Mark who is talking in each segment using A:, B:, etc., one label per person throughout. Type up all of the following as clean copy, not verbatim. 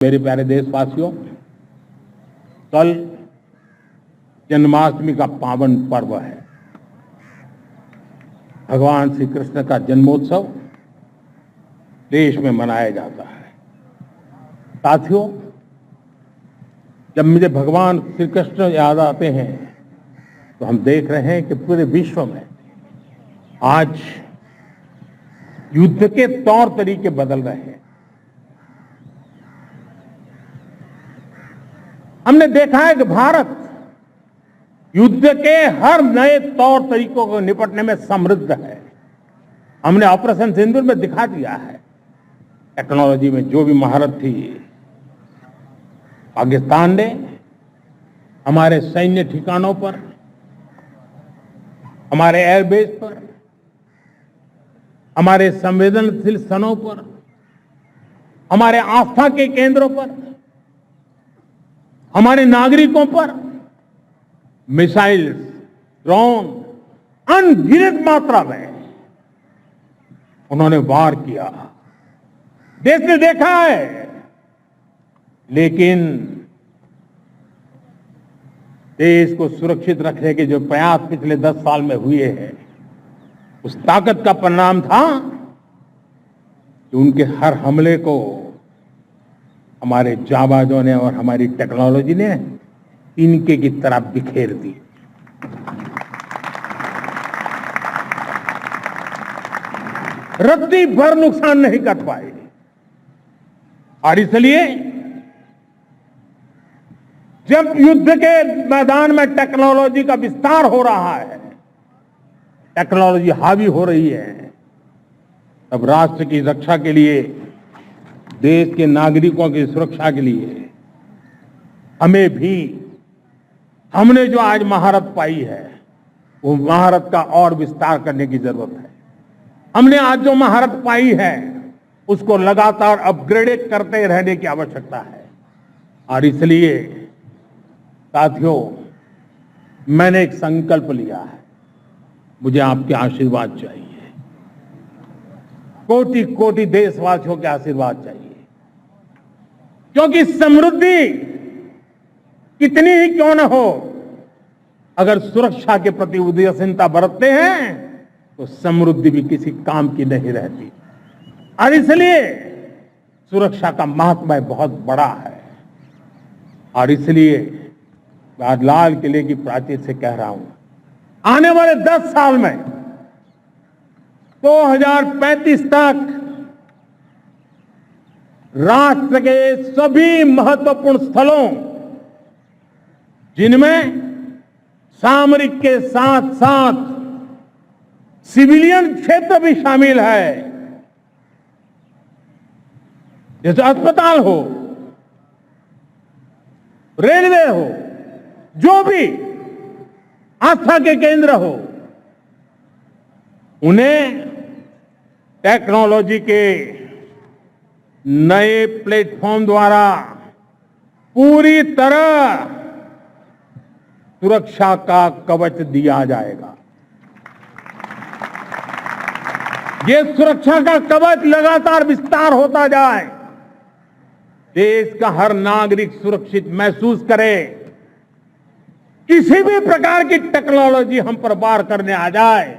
A: मेरे प्यारे देशवासियों, कल जन्माष्टमी का पावन पर्व है। भगवान श्री कृष्ण का जन्मोत्सव देश में मनाया जाता है। साथियों, जब मुझे भगवान श्री कृष्ण याद आते हैं तो हम देख रहे हैं कि पूरे विश्व में आज युद्ध के तौर तरीके बदल रहे हैं। हमने देखा है कि भारत युद्ध के हर नए तौर तरीकों को निपटने में समृद्ध है। हमने ऑपरेशन सिंदूर में दिखा दिया है टेक्नोलॉजी में जो भी महारत थी। पाकिस्तान ने हमारे सैन्य ठिकानों पर, हमारे एयरबेस पर, हमारे संवेदनशील स्थानों पर, हमारे आस्था के केंद्रों पर, हमारे नागरिकों पर मिसाइल्स, ड्रोन अनगिनत मात्रा में उन्होंने वार किया। देश ने देखा है, लेकिन देश को सुरक्षित रखने के जो प्रयास पिछले 10 साल में हुए हैं, उस ताकत का परिणाम था कि उनके हर हमले को हमारे जाबाजों ने और हमारी टेक्नोलॉजी ने तिनके की तरह बिखेर दी। रत्ती भर नुकसान नहीं कर पाए। और इसलिए जब युद्ध के मैदान में टेक्नोलॉजी का विस्तार हो रहा है, टेक्नोलॉजी हावी हो रही है, तब राष्ट्र की रक्षा के लिए, देश के नागरिकों की सुरक्षा के लिए हमें भी, हमने जो आज महारत पाई है वो महारत का और विस्तार करने की जरूरत है। हमने आज जो महारत पाई है उसको लगातार अपग्रेड करते रहने की आवश्यकता है। और इसलिए साथियों, मैंने एक संकल्प लिया है, मुझे आपके आशीर्वाद चाहिए, कोटि कोटि देशवासियों के आशीर्वाद चाहिए। क्योंकि समृद्धि कितनी ही क्यों न हो, अगर सुरक्षा के प्रति उदासीनता बरतते हैं तो समृद्धि भी किसी काम की नहीं रहती। और इसलिए सुरक्षा का महत्व बहुत बड़ा है। और इसलिए मैं आज लाल किले की प्राचीर से कह रहा हूं, आने वाले 10 साल में 2035 तक राष्ट्र के सभी महत्वपूर्ण स्थलों, जिनमें सामरिक के साथ साथ सिविलियन क्षेत्र भी शामिल है, जैसे अस्पताल हो, रेलवे हो, जो भी आस्था के केंद्र हो, उन्हें टेक्नोलॉजी के नए प्लेटफॉर्म द्वारा पूरी तरह सुरक्षा का कवच दिया जाएगा। ये सुरक्षा का कवच लगातार विस्तार होता जाए, देश का हर नागरिक सुरक्षित महसूस करे। किसी भी प्रकार की टेक्नोलॉजी हम पर वार करने आ जाए,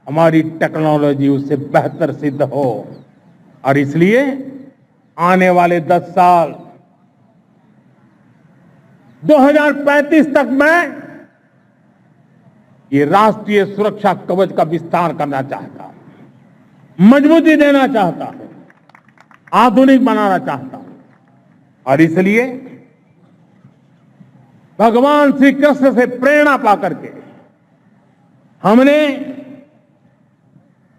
A: हमारी टेक्नोलॉजी उससे बेहतर सिद्ध हो। और इसलिए आने वाले 10 साल 2035 तक मैं ये राष्ट्रीय सुरक्षा कवच का विस्तार करना चाहता हूं, मजबूती देना चाहता हूं, आधुनिक बनाना चाहता हूं। और इसलिए भगवान श्री कृष्ण से प्रेरणा पाकर के हमने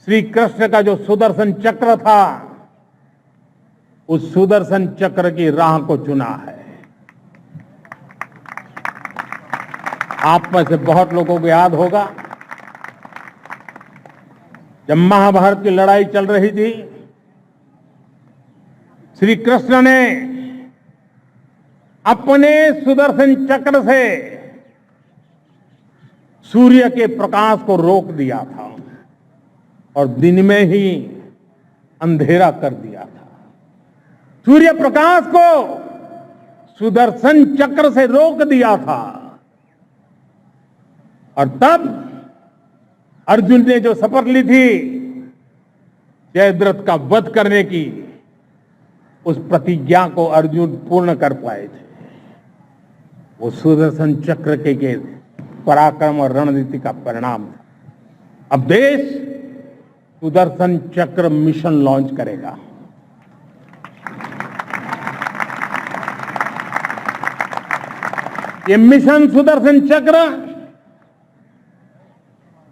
A: श्री कृष्ण का जो सुदर्शन चक्र था, उस सुदर्शन चक्र की राह को चुना है। आप में से बहुत लोगों को याद होगा, जब महाभारत की लड़ाई चल रही थी, श्री कृष्ण ने अपने सुदर्शन चक्र से सूर्य के प्रकाश को रोक दिया था और दिन में ही अंधेरा कर दिया था। सूर्य प्रकाश को सुदर्शन चक्र से रोक दिया था और तब अर्जुन ने जो शपथ ली थी जयद्रथ का वध करने की, उस प्रतिज्ञा को अर्जुन पूर्ण कर पाए थे। वो सुदर्शन चक्र के पराक्रम और रणनीति का परिणाम था। अब देश सुदर्शन चक्र मिशन लॉन्च करेगा। ये मिशन सुदर्शन चक्र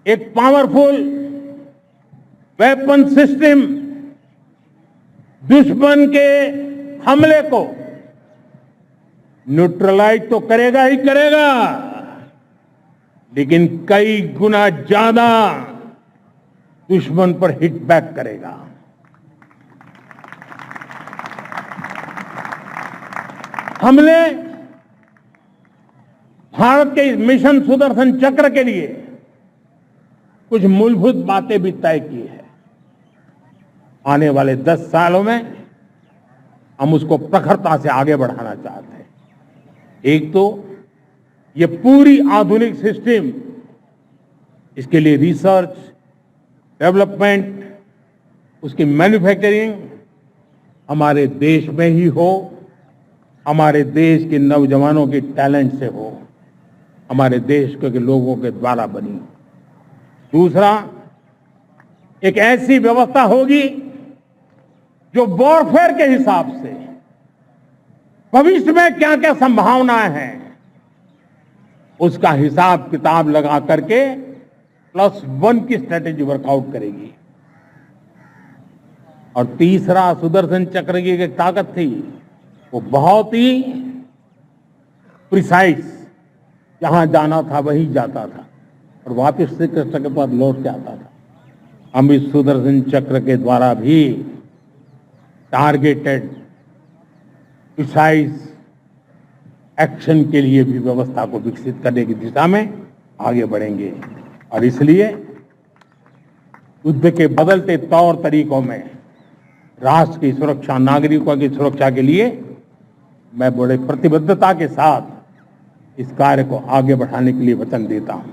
A: एक पावरफुल वेपन सिस्टम दुश्मन के हमले को न्यूट्रलाइज तो करेगा ही करेगा, लेकिन कई गुना ज्यादा दुश्मन पर हिट बैक करेगा। हमने भारत के इस मिशन सुदर्शन चक्र के लिए कुछ मूलभूत बातें भी तय की है। आने वाले 10 सालों में हम उसको प्रखरता से आगे बढ़ाना चाहते हैं। एक तो ये पूरी आधुनिक सिस्टम, इसके लिए रिसर्च, डेवलपमेंट, उसकी मैन्युफैक्चरिंग हमारे देश में ही हो, हमारे देश के नौजवानों के टैलेंट से हो, हमारे देश के लोगों के द्वारा बनी। दूसरा, एक ऐसी व्यवस्था होगी जो वॉरफेयर के हिसाब से भविष्य में क्या क्या संभावनाएं हैं उसका हिसाब किताब लगा करके +1 की स्ट्रेटेजी वर्कआउट करेगी। और तीसरा, सुदर्शन चक्र की एक ताकत थी, वो बहुत ही प्रिसाइज, जहां जाना था वहीं जाता था और वापस श्री कृष्ण के पास लौट के आता था। हम इस सुदर्शन चक्र के द्वारा भी टारगेटेड प्रिसाइज एक्शन के लिए भी व्यवस्था को विकसित करने की दिशा में आगे बढ़ेंगे। और इसलिए युद्ध के बदलते तौर तरीकों में राष्ट्र की सुरक्षा, नागरिकों की सुरक्षा के लिए मैं बड़े प्रतिबद्धता के साथ इस कार्य को आगे बढ़ाने के लिए वचन देता हूं।